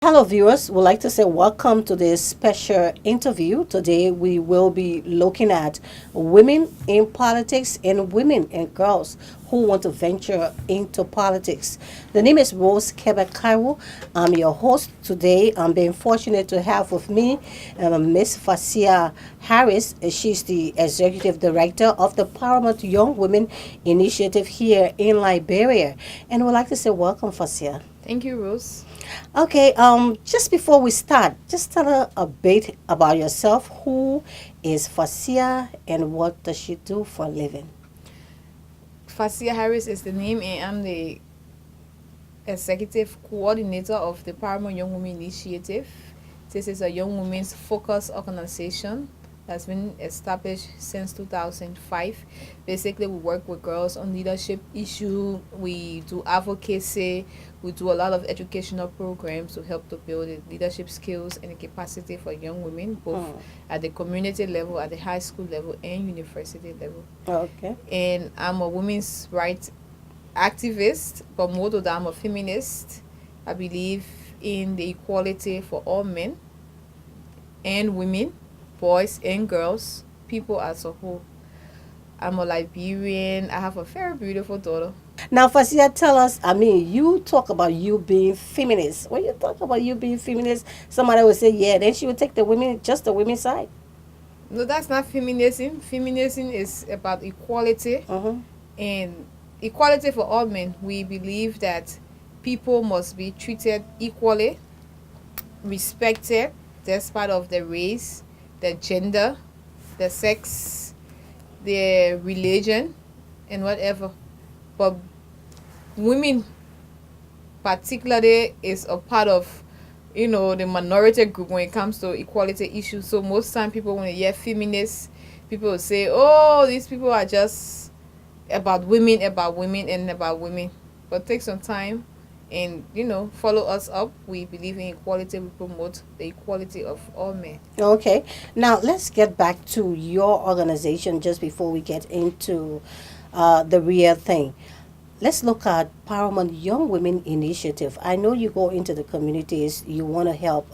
Hello, viewers. We'd like to say welcome to this special interview. Today, we will be looking at women in politics and women and girls who want to venture into politics. The name is Rose Quebec Cairo. I'm your host today. I'm being fortunate to have with me Miss Fasia Harris. She's the executive director of the Paramount Young Women Initiative here in Liberia. And we'd like to say welcome, Fasia. Thank you, Rose. Okay, just before we start, just tell her a bit about yourself. Who is Fasia and what does she do for a living? Fasia Harris is the name, and I'm the executive coordinator of the Paramount Young Women Initiative. This is a young women's focused organization that's been established since 2005. Basically, we work with girls on leadership issue. We do advocacy. We do a lot of educational programs to help to build the leadership skills and the capacity for young women, both at the community level, at the high school level, and university level. Okay. And I'm a women's rights activist, but more than that, I'm a feminist. I believe in the equality for all men and women, boys and girls, people as a whole. I'm a Liberian. I have a very beautiful daughter. Now, Fasia, tell us, you talk about you being feminist. When you talk about you being feminist, somebody would say, yeah, then she would take the women, just the women's side. No, that's not feminism. Feminism is about equality Mm-hmm. and equality for all men. We believe that people must be treated equally, respected, despite of their race, their gender, their sex, their religion, and whatever. But women particularly is a part of the minority group when it comes to equality issues. So most time people, when they hear feminists, people will say, oh, these people are just about women, and about women. But take some time and follow us up. We believe in equality. We promote the equality of all men. Okay. Now, let's get back to your organization just before we get into the real thing. Let's look at Paramount Young Women Initiative. I know you go into the communities, you want to help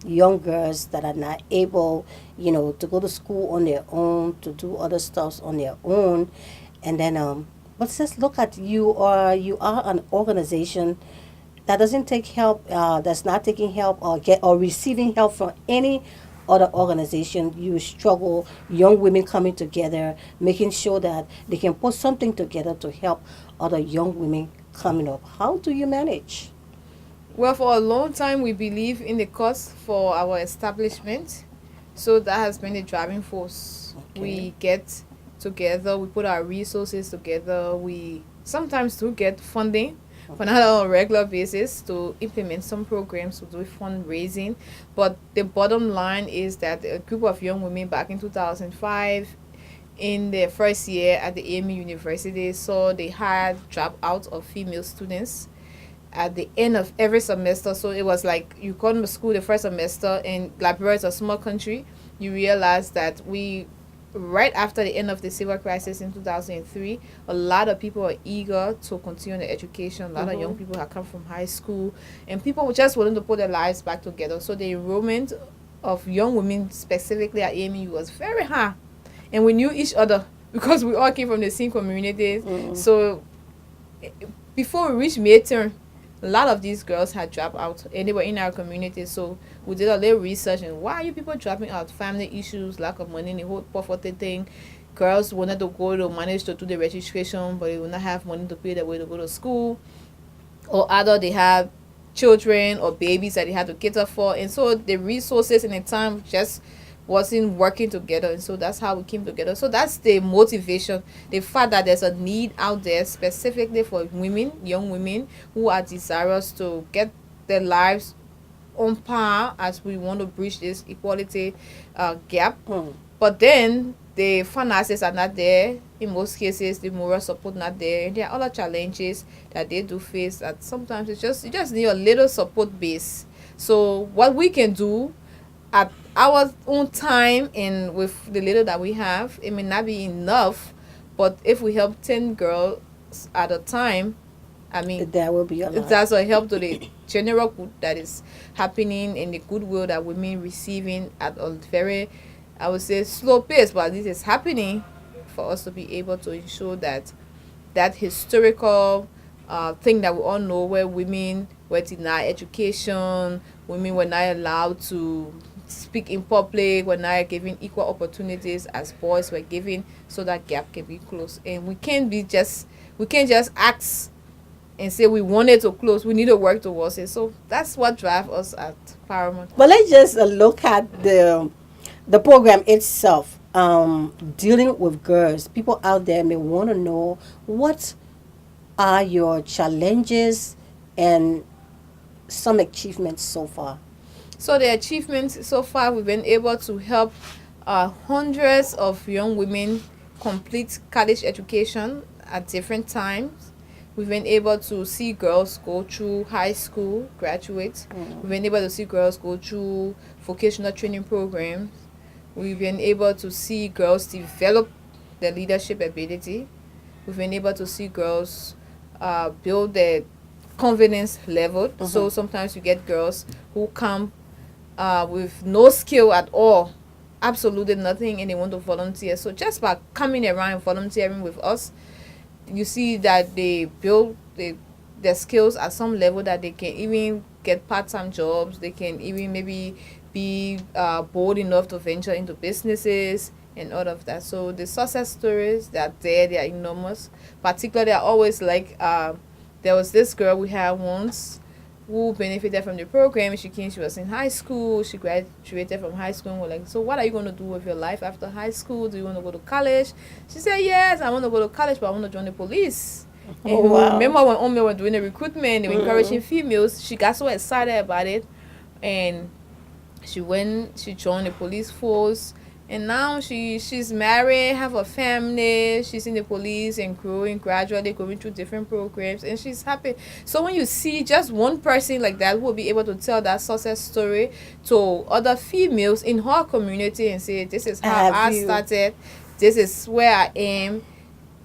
young girls that are not able, to go to school on their own, to do other stuff on their own. And then, but let's look at you, or you are an organization that doesn't take help, that's not taking help or receiving help from any other organization. You struggle, young women coming together, making sure that they can put something together to help other young women coming up. How do you manage? Well, for a long time, we believe in the cause for our establishment. So that has been the driving force. Okay. We get together, we put our resources together. We sometimes do get funding for not on a regular basis to implement some programs to do fundraising. But the bottom line is that a group of young women back in 2005, in their first year at the AME University, saw they had dropout of female students at the end of every semester. So it was like you come to school the first semester, and Liberia is a small country. You realize that right after the end of the civil crisis in 2003, a lot of people are eager to continue their education. A lot of young people have come from high school, and people were just willing to put their lives back together. So the enrollment of young women, specifically at AMU, was very high. And we knew each other because we all came from the same communities. So before we reached midterm, a lot of these girls had dropped out, and they were in our community. So we did a little research and why are you people dropping out? Family issues, lack of money, the whole poverty thing. Girls wanted to go to manage to do the registration, but they would not have money to pay their way to go to school. Or either they have children or babies that they had to cater for, and so the resources and the time just wasn't working together. And so that's how we came together. So that's the motivation, the fact that there's a need out there specifically for women, young women who are desirous to get their lives on par as we want to bridge this equality gap. But then the finances are not there. In most cases, the moral support not there. And there are other challenges that they do face that sometimes you just need a little support base. So what we can do at our own time and with the little that we have, it may not be enough, but if we help 10 girls at a time, I mean, That will be a lot. that's a help to the general good that is happening and the goodwill that women receiving at a very, I would say, slow pace, but this is happening for us to be able to ensure that that historical thing that we all know, where women were denied education, women were not allowed to speak in public, were not given equal opportunities as boys were given, so that gap can be closed. And we can't just ask and say we want it to close. We need to work towards it. So that's what drives us at Paramount. But let's just look at the program itself. Dealing with girls, people out there may want to know what are your challenges and some achievements so far. So the achievements so far, we've been able to help hundreds of young women complete college education at different times. We've been able to see girls go through high school, graduate. We've been able to see girls go through vocational training programs. We've been able to see girls develop their leadership ability. We've been able to see girls build their confidence level. So sometimes you get girls who come with no skill at all, absolutely nothing, and they want to volunteer. So just by coming around and volunteering with us, you see that they build their skills at some level that they can even get part-time jobs. They can even maybe be bold enough to venture into businesses and all of that. So the success stories that are there, they are enormous. Particularly, I always like, there was this girl we had once who benefited from the program. She was in high school. She graduated from high school, and we're like, so what are you going to do with your life after high school? Do you want to go to college? She said, yes, I want to go to college, but I want to join the police. And remember when Ome were doing the recruitment, they were encouraging females. She got so excited about it, and she joined the police force. And now she's married, have a family, she's in the police and gradually going through different programs, and she's happy. So when you see just one person like that who will be able to tell that success story to other females in her community and say, this is how I started, this is where I am,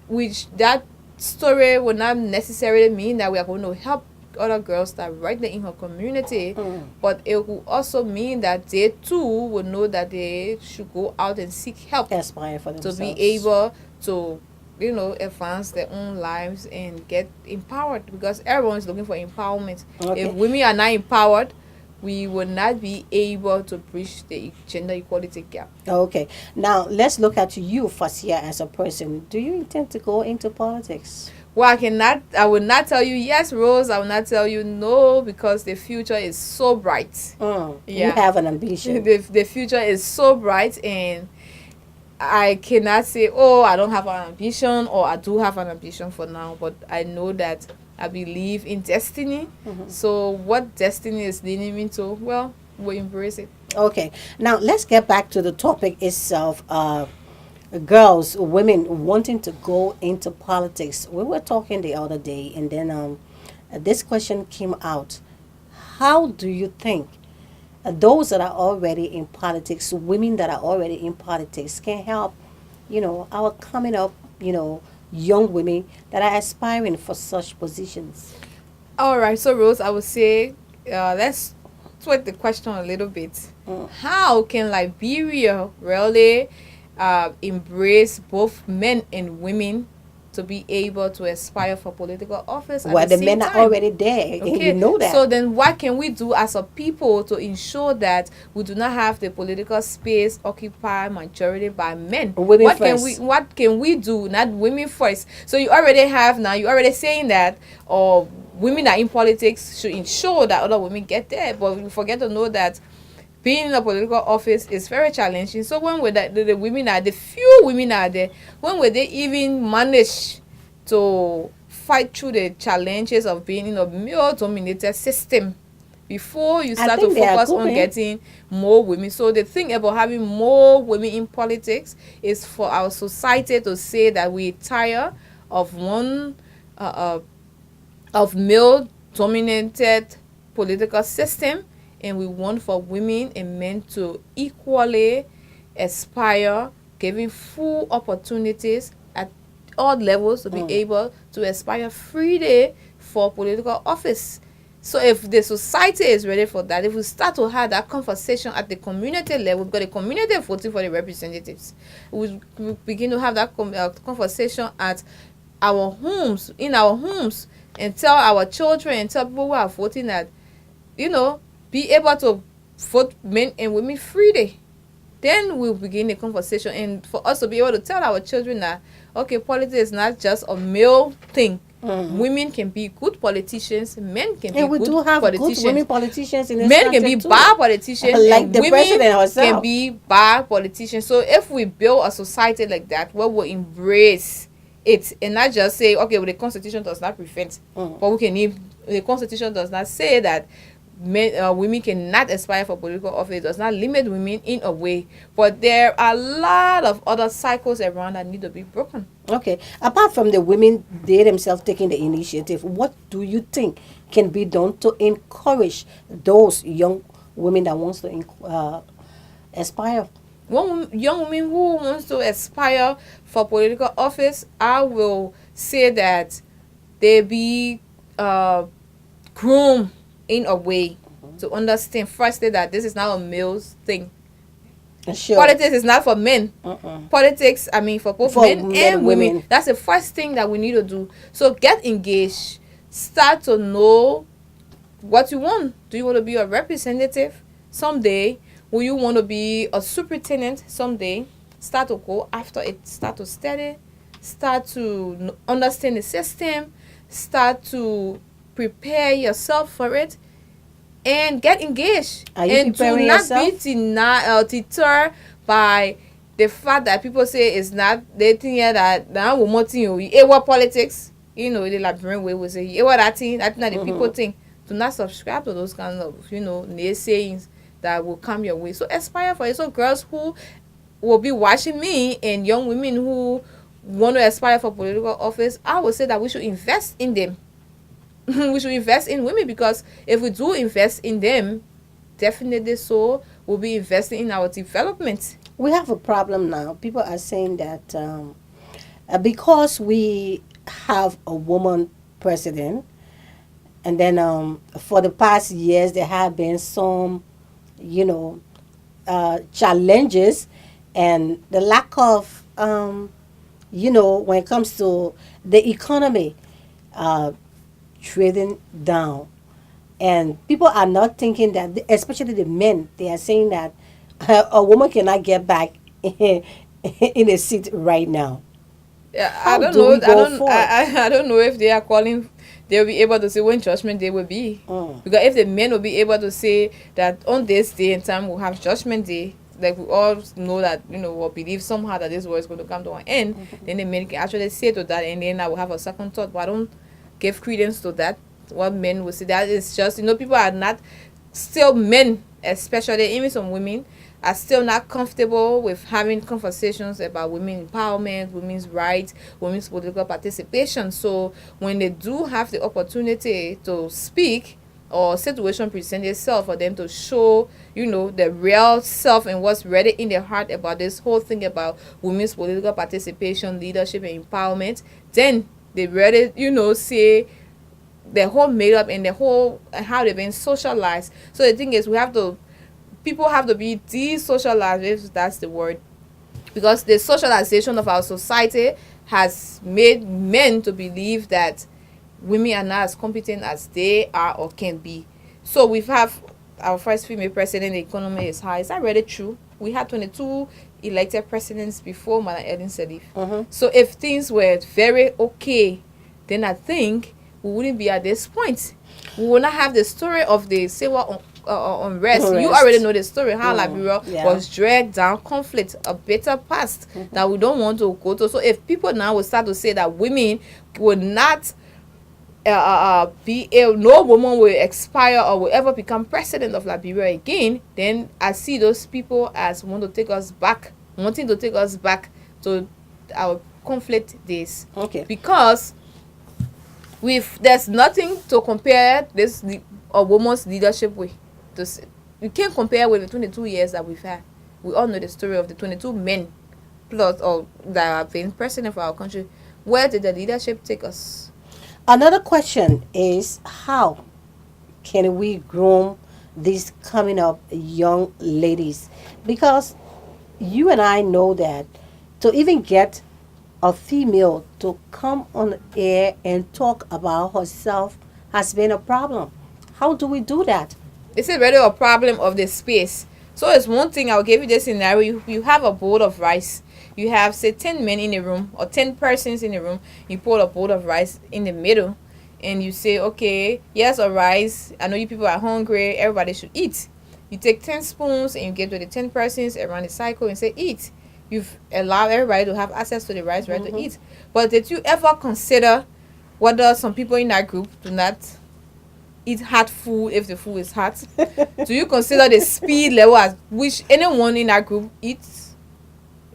which that story will not necessarily mean that we are going to help other girls directly in her community, but it will also mean that they too will know that they should go out and seek help, aspire for themselves, to be able to, advance their own lives and get empowered, because everyone is looking for empowerment. If women are not empowered, we will not be able to bridge the gender equality gap. Okay, now let's look at you, Fasia, as a person. Do you intend to go into politics? Well, I will not tell you yes, Rose. I will not tell you no, because the future is so bright. You have an ambition. The future is so bright, and I cannot say, oh, I don't have an ambition, or I do have an ambition for now. But I know that I believe in destiny. So what destiny is leading me to, well, we'll embrace it. Okay, now let's get back to the topic itself. Girls, women wanting to go into politics. We were talking the other day, and then this question came out. How do you think those that are already in politics, women that are already in politics, can help, our coming up, young women that are aspiring for such positions? All right, so Rose, I would say, let's tweak the question a little bit. How can Liberia really embrace both men and women to be able to aspire for political office? Well, the men are already there, and you know that. So then what can we do as a people to ensure that we do not have the political space occupied majority by men? Women first. What can we do? Not women first. So you're already saying that, or women that are in politics should ensure that other women get there, but we forget to know that being in a political office is very challenging. So when the few women are there, when will they even manage to fight through the challenges of being in a male-dominated system before you start to focus on getting more women? So the thing about having more women in politics is for our society to say that we tire of of male-dominated political system, and we want for women and men to equally aspire, giving full opportunities at all levels to be able to aspire freely for political office. So if the society is ready for that, if we start to have that conversation at the community level, we've got a community voting for the representatives. We begin to have that conversation at our homes, in our homes, and tell our children and tell people who are voting that, be able to vote men and women freely. Then we'll begin a conversation, and for us to be able to tell our children that, okay, politics is not just a male thing. Women can be good politicians, men can be And we good do have politicians. good women politicians in this Men can be country too. bad politicians, Like and the women president herself. can be bad politicians. So if we build a society like that where we embrace it and not just say, okay, well, the constitution does not prevent, but we can the constitution does not say that women cannot aspire for political office. It does not limit women in a way, but there are a lot of other cycles around that need to be broken. Okay. Apart from the women, they themselves taking the initiative, what do you think can be done to encourage those young women that wants to aspire? One young woman who wants to aspire for political office, I will say that they be groomed in a way to understand firstly that this is not a male's thing. Sure. Politics is not for men. Politics, I mean, for both For men men and and women. women. That's the first thing that we need to do. So get engaged. Start to know what you want. Do you want to be a representative someday? Will you want to be a superintendent someday? Start to go after it. Start to study. Start to understand the system. Start to prepare yourself for it. And get engaged. Are you and do preparing not yourself? be deterred by the fact that people say it's not. They think that now we're more thing. What politics? The Liberian way we say, what that thing? That's not the people think. Do not subscribe to those kinds of naysayings that will come your way. So aspire for it. So girls who will be watching me and young women who want to aspire for political office, I would say that we should invest in them. We should invest in women, because if we do invest in them, definitely so we'll be investing in our development. We have a problem now. People are saying that because we have a woman president, and then for the past years there have been some, challenges, and the lack of, when it comes to the economy, trading down. And people are not thinking that, especially the men, they are saying that a woman cannot get back in a seat right now. Yeah, How I don't do know. we go forward? I don't know if they are calling. They'll be able to say when judgment day will be. Because if the men will be able to say that on this day and time we'll have judgment day, like we all know that, or believe somehow that this world is going to come to an end, then the men can actually say to that, and then I will have a second thought. But I don't give credence to that. What men will say, that is just, people are not, still men, especially even some women, are still not comfortable with having conversations about women empowerment, women's rights, women's political participation. So when they do have the opportunity to speak, or situation present itself for them to show, the real self and what's really in their heart about this whole thing about women's political participation, leadership, and empowerment, then they really, say the whole made up and the whole how they've been socialized. So the thing is, people have to be de-socialized, if that's the word, because the socialization of our society has made men to believe that women are not as competent as they are or can be. So we have our first female president. The economy is high. Is that really true? We had 22 elected presidents before Madam Ellen Sirleaf. So if things were very okay, then I think we wouldn't be at this point. We will not have the story of the civil unrest. You already know the story, how Liberia was dragged down, conflict, a bitter past that we don't want to go to. So if people now will start to say that women will not no woman will expire or will ever become president of Liberia again, then I see those people as wanting to take us back to our conflict days. Okay. Because there's nothing to compare a woman's leadership with. You can't compare with the 22 years that we've had. We all know the story of the 22 men plus or that have been president for our country. Where did the leadership take us? Another question is, how can we groom these coming up young ladies? Because you and I know that to even get a female to come on air and talk about herself has been a problem. How do we do that? It's already a problem of the space. So it's one thing. I'll give you this scenario. You have a bowl of rice. You have, say, 10 men in the room or 10 persons in the room. You pour a bowl of rice in the middle and you say, okay, yes, a rice. I know you people are hungry. Everybody should eat. You take 10 spoons and you give to the 10 persons around the cycle and say, eat. You've allowed everybody to have access to the rice, right, to eat. But did you ever consider whether some people in that group do not eat hot food if the food is hot? Do you consider the speed level at which anyone in that group eats?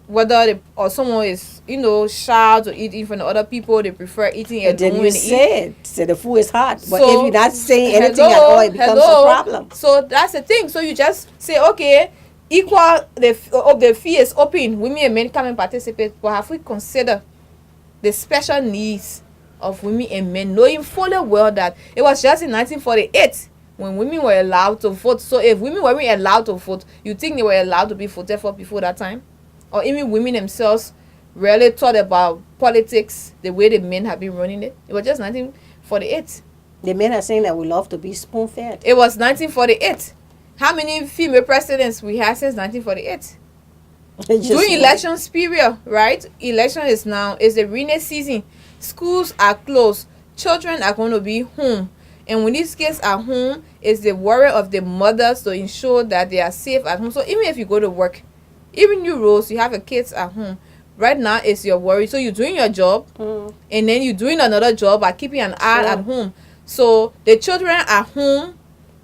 Whether or someone is, shy to eat in front of other people, they prefer eating alone. But then you said the food is hot. But So, if you're not saying anything at all, it becomes a problem. So that's the thing. So you just say, okay, equal the fee is open. Women and men come and participate. But have we considered the special needs of women and men, knowing fully well that it was just in 1948 when women were allowed to vote? So if women weren't allowed to vote, you think they were allowed to be voted for before that time? Or even women themselves really thought about politics the way the men have been running it? It was just 1948. The men are saying that we love to be spoon-fed. It was 1948. How many female presidents we had since 1948? During elections period, right? Election is the rainy season. Schools are closed. Children are going to be home. And when these kids are home, it's the worry of the mothers to ensure that they are safe at home. So even if you go to work, even you, Rose, you have your kids at home. Right now, it's your worry. So you're doing your job, and then you're doing another job by keeping an eye at home. So the children are home.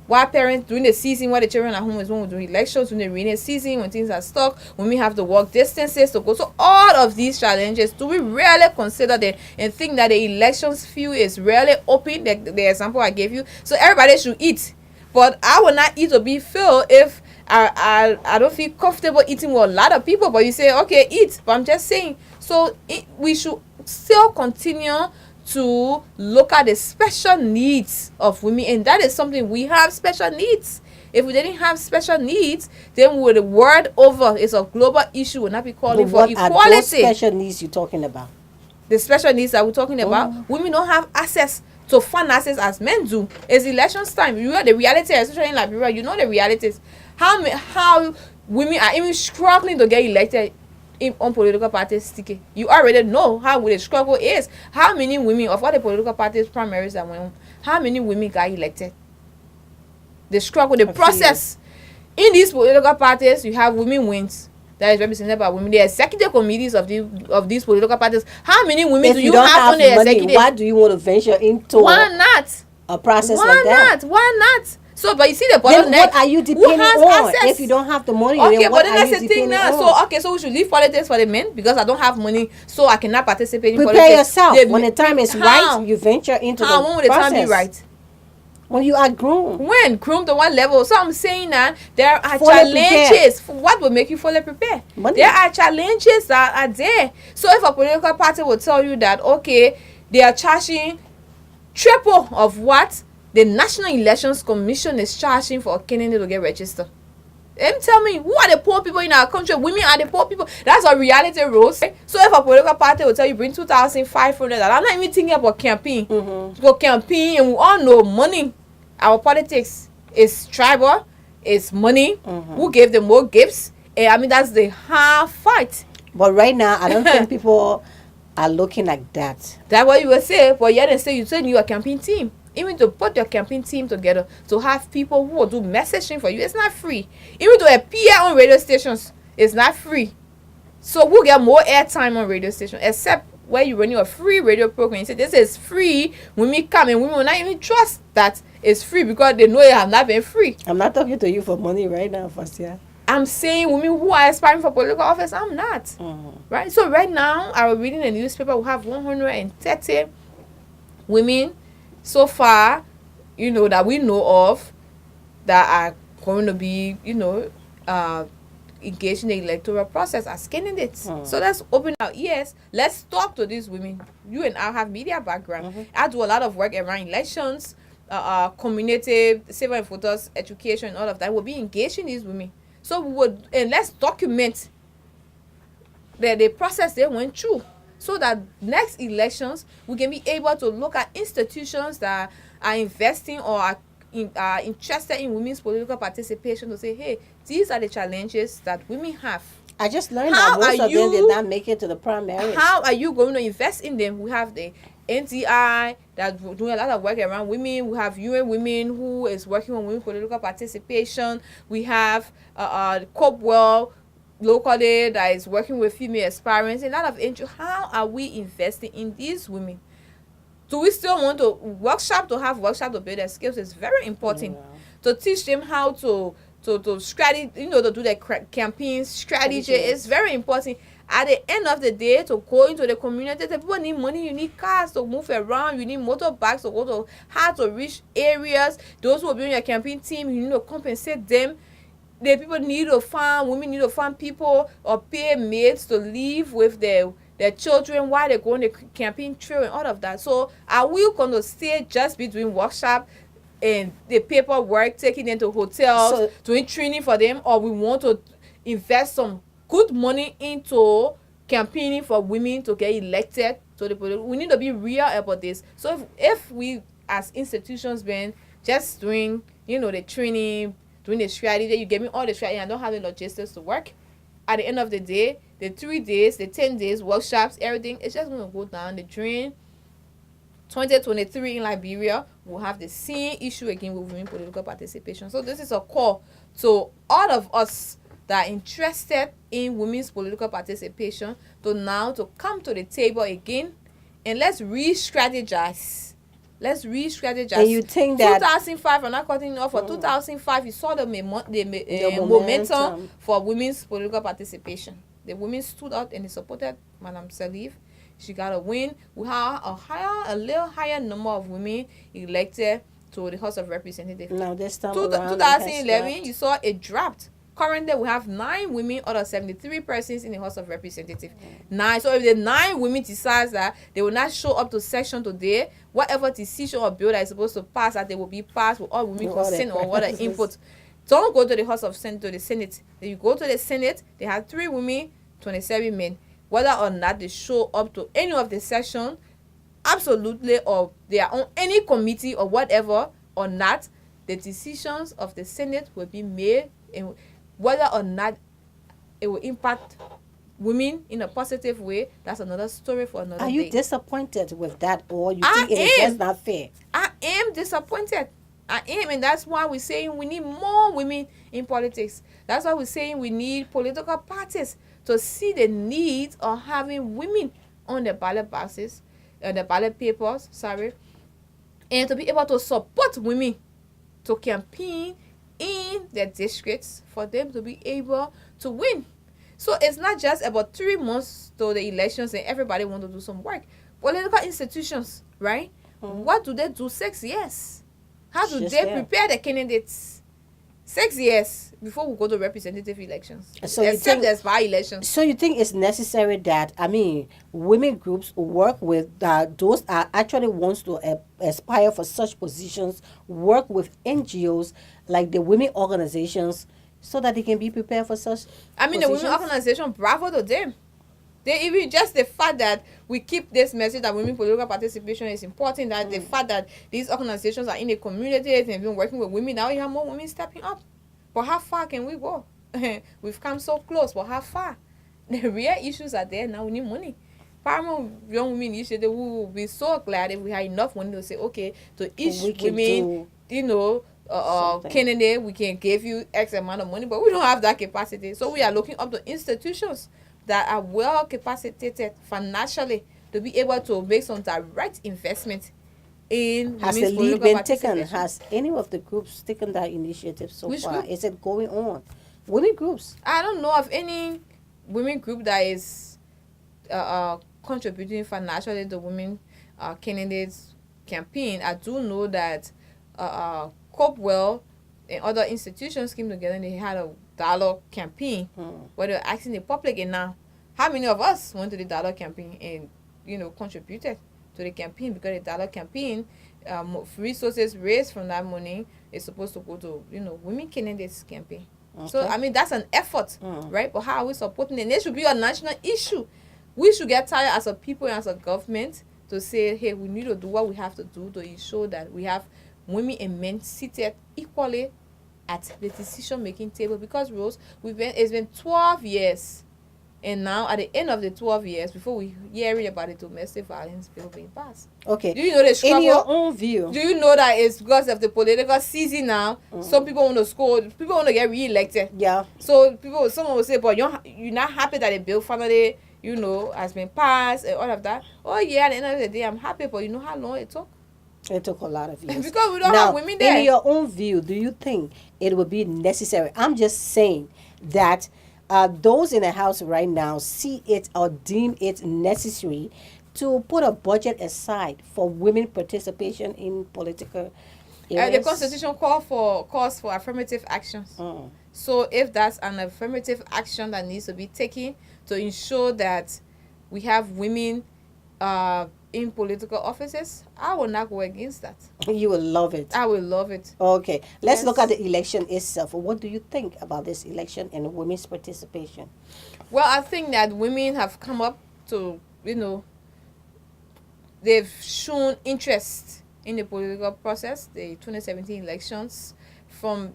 While parents during the season, while the children are home is when we do elections, during the rainy season, when things are stuck, when we have to walk distances to go. So all of these challenges, do we really consider them and think that the elections field is really open? The example I gave you. So everybody should eat. But I will not eat to be filled if I don't feel comfortable eating with a lot of people. But you say, okay, eat. But I'm just saying, so we should still continue to look at the special needs of women, and that is something. We have special needs. If we didn't have special needs, then the world over, it's a global issue. We'll not be calling for equality. What are those special needs you're talking about? The special needs that we're talking about, women don't have access to fund access as men do. It's elections time. You know the reality, especially in Liberia. You know the realities. How women are even struggling to get elected on political parties ticket. You already know how the struggle is. How many women of all the political parties primaries that went on, how many women got elected? The struggle, the process. In these political parties, you have women wins that is represented by women. The executive committees of these political parties. How many women do you have on the executive? Why do you want to venture into a process like that? Why not? So, but you see the bottleneck. Then what are you depending on? If you don't have the money, okay, then but what then are that's you the thing depending now. on? So we should leave politics for the men because I don't have money, so I cannot participate in Prepare politics. yourself. When the time is right, you venture into the when will the process. time be right? When you are groomed. When groomed to one level. So I'm saying that there are Fully challenges. What will make you fully prepared? Money. There are challenges that are there. So if a political party will tell you that, okay, they are charging triple of what the National Elections Commission is charging for a candidate to get registered. Tell me, who are the poor people in our country? Women are the poor people. That's a reality, Rose. So if a political party will tell you bring 2,500, I'm not even thinking about campaign. To go campaign, and we all know money. Our politics is tribal, it's money. Who gave them more gifts? And I mean, that's the hard fight. But right now, I don't think people are looking like that. That's what you will say. But yet, and say you said you're a campaign team. Even to put your campaign team together, to have people who will do messaging for you, it's not free. Even to appear on radio stations, it's not free. So we'll get more airtime on radio stations, except where you're running a free radio program. You say this is free. When we come and we will not even trust that it's free because they know it has not been free. I'm not talking to you for money right now, Fasia. I'm saying women who are aspiring for political office, I'm not. Right? So right now, I was reading the newspaper, we have 130 women so far, that we know of that are going to be, engaged in the electoral process as candidates. So let's open our ears. Let's talk to these women. You and I have media background. I do a lot of work around elections. community, civil and voters education, all of that, will be engaging these women. So we would, and let's document the process they went through, so that next elections we can be able to look at institutions that are investing or are interested in women's political participation to say, hey, these are the challenges that women have. I just learned How that most are of them did you- not make it to the primaries. How are you going to invest in them? We have the NTI that doing a lot of work around women. We have UN Women who is working on women political participation. We have Copewell locally that is working with female aspirants. A lot of interest. How are we investing in these women? Do we still want to workshop to build their skills? It's very important to teach them how to strategy, to do the campaign strategy. It's very important. At the end of the day, to go into the community, the people need money, you need cars to move around, you need motorbikes to go to hard to reach areas. Those who will be on your campaign team, you need to compensate them. The people need to find, women need to find people or pay maids to live with their children while they go on the campaign trail and all of that. So are we going to stay just between workshop and the paperwork, taking them to hotels, doing training for them, or we want to invest some good money into campaigning for women to get elected to the political? We need to be real about this. So if we as institutions been just doing, the training, doing the strategy, you give me all the strategy and I don't have the logistics to work, at the end of the day, the 3 days, the 10 days, workshops, everything, it's just going to go down the drain. 2023 in Liberia, we'll have the same issue again with women political participation. So this is a call to all of us that are interested in women's political participation to come to the table again, and let's re-strategize. And you think that 2005, I'm not cutting off, for 2005, you saw the momentum for women's political participation. The women stood out and they supported Madam Salif. She got a win. We have a little higher number of women elected to the House of Representatives. Now this time 2011, you saw it dropped. Currently, we have 9 women out of 73 persons in the House of Representatives. 9. So if the 9 women decides that they will not show up to session today, whatever decision or bill that is supposed to pass, that they will be passed with all women consent or what input. Don't go to the House of Senate, to the Senate. If you go to the Senate, they have 3 women, 27 men. Whether or not they show up to any of the session, absolutely, or they are on any committee or whatever or not, the decisions of the Senate will be made, and whether or not it will impact women in a positive way, that's another story for another day. Are you disappointed with that, or you think it is just not fair? I am disappointed. I am, and that's why we're saying we need more women in politics. That's why we're saying we need political parties to see the need of having women on the ballot boxes, the ballot papers, and to be able to support women to campaign in their districts for them to be able to win. So it's not just about 3 months to the elections and everybody want to do some work. Political institutions, right? What do they do 6 years? How do they prepare the candidates 6 years before we go to representative elections? So except there's by-elections. So you think it's necessary that, women groups work with those are actually wants to aspire for such positions, work with NGOs like the women organizations, so that they can be prepared for such positions? The women organization, bravo to them. They even just the fact that we keep this message that women political participation is important, that the fact that these organizations are in the community and been working with women, now you have more women stepping up. But how far can we go? We've come so close, but how far? The real issues are there now. We need money. Paramount Young Women Initiative, we will be so glad if we had enough money to say, okay, to each women, candidate, we can give you X amount of money, but we don't have that capacity. So we are looking up to institutions that are well capacitated financially to be able to make some direct investment in Has the lead been taken? Has any of the groups taken that initiative so Which far? group? Is it going on? Women groups. I don't know of any women group that is contributing financially to women candidates campaign. I do know that Copewell and other institutions came together and they had a dollar campaign where they were asking the public, and now how many of us went to the dollar campaign and contributed to the campaign, because the dollar campaign resources raised from that money is supposed to go to, women candidates campaign. So, Okay. I mean, that's an effort, Mm. right? But how are we supporting it? And it should be a national issue. We should get tired as a people and as a government to say, hey, we need to do what we have to do to ensure that we have women and men seated equally at the decision making table. Because, Rose, it's been 12 years, and now at the end of the 12 years, before we hearing about the domestic violence bill being passed. Okay. Do you know the struggle? In your own view. Do you know that it's because of the political season now? Some people want to score, people want to get re-elected. Yeah. So someone will say, but you're not happy that the bill finally, has been passed and all of that. Oh yeah, at the end of the day, I'm happy, but you know how long it took? It took a lot of years. Because we don't Now, have women there. in your own view, do you think it would be necessary? I'm just saying that those in the house right now see it or deem it necessary to put a budget aside for women participation in political areas. The Constitution calls for affirmative actions. Mm. So if that's an affirmative action that needs to be taken to ensure that we have women in political offices, I will not go against that. You will love it. I will love it. Okay, let's look Yes. at the election itself. What do you think about this election and women's participation? Well, I think that women have come up to, they've shown interest in the political process, the 2017 elections, from,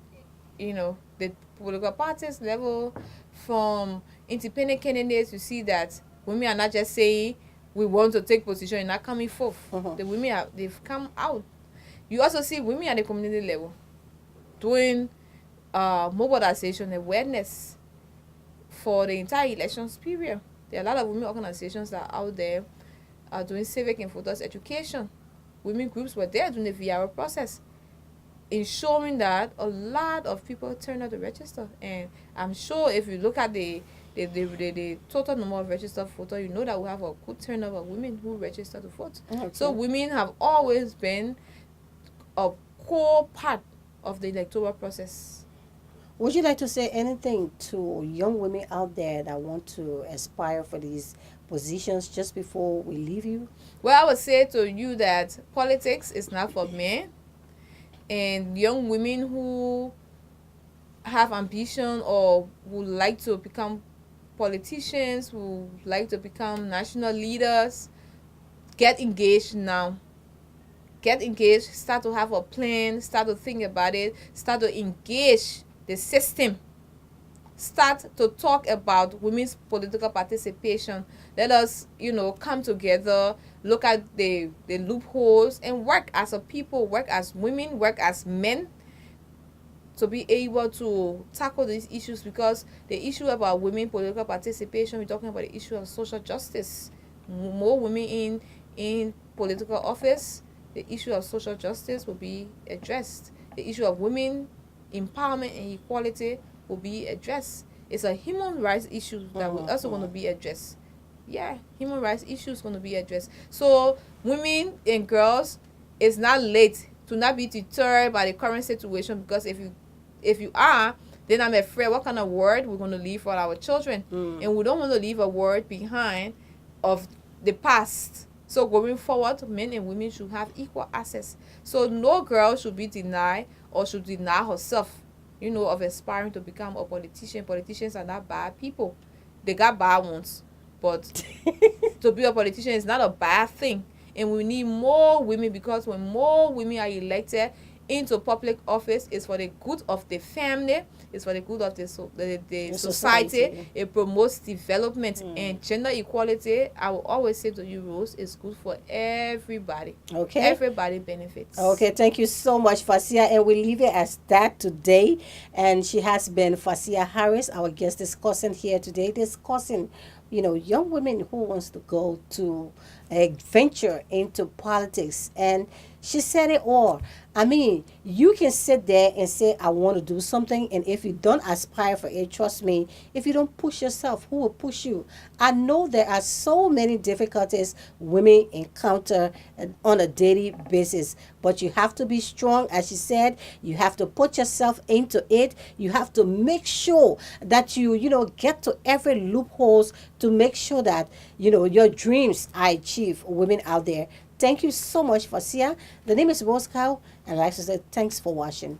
the political parties level, from independent candidates. You see that women are not just saying we want to take position and not coming forth. Mhm. The women they've come out. You also see women at the community level doing mobilization awareness for the entire elections period. There are a lot of women organizations that are out there doing civic and voters education. Women groups were there during the VRO process, ensuring that a lot of people turn out to register. And I'm sure if you look at the total number of registered voters, you know that we have a good turnover of women who register to vote. Okay. So women have always been a core part of the electoral process. Would you like to say anything to young women out there that want to aspire for these positions just before we leave you? Well, I would say to you that politics is not for men, and young women who have ambition or would like to become politicians, who like to become national leaders, get engaged now. Get engaged, start to have a plan, start to think about it, start to engage the system, start to talk about women's political participation. Let us, come together, look at the loopholes, and work as a people, work as women, work as men, to be able to tackle these issues. Because the issue about women political participation, we're talking about the issue of social justice. More women in political office, the issue of social justice will be addressed. The issue of women empowerment and equality will be addressed. It's a human rights issue that will also going to be addressed. Yeah, human rights issues going to be addressed. So women and girls, it's not late to not be deterred by the current situation. Because if you are, then I'm afraid what kind of word we're going to leave for our children. And we don't want to leave a word behind of the past. So going forward, men and women should have equal access. So no girl should be denied or should deny herself, of aspiring to become a politician. Politicians are not bad people. They got bad ones. But to be a politician is not a bad thing. And we need more women, because when more women are elected into public office, it's for the good of the family, it's for the good of the society. It promotes development and gender equality. I will always say to you, Rose, is good for everybody. Okay. Everybody benefits. Okay, thank you so much, Fasia. And we leave it as that today. And she has been Fasia Harris, our guest discussing here today, discussing young women who wants to go to venture into politics. And she said it all. I mean, you can sit there and say, I want to do something. And if you don't aspire for it, trust me, if you don't push yourself, who will push you? I know there are so many difficulties women encounter on a daily basis. But you have to be strong. As she said, you have to put yourself into it. You have to make sure that you get to every loopholes to make sure that, your dreams are achieved. Women out there, Thank you so much, Fasia. The name is Rose Cow, and like I said, thanks for watching.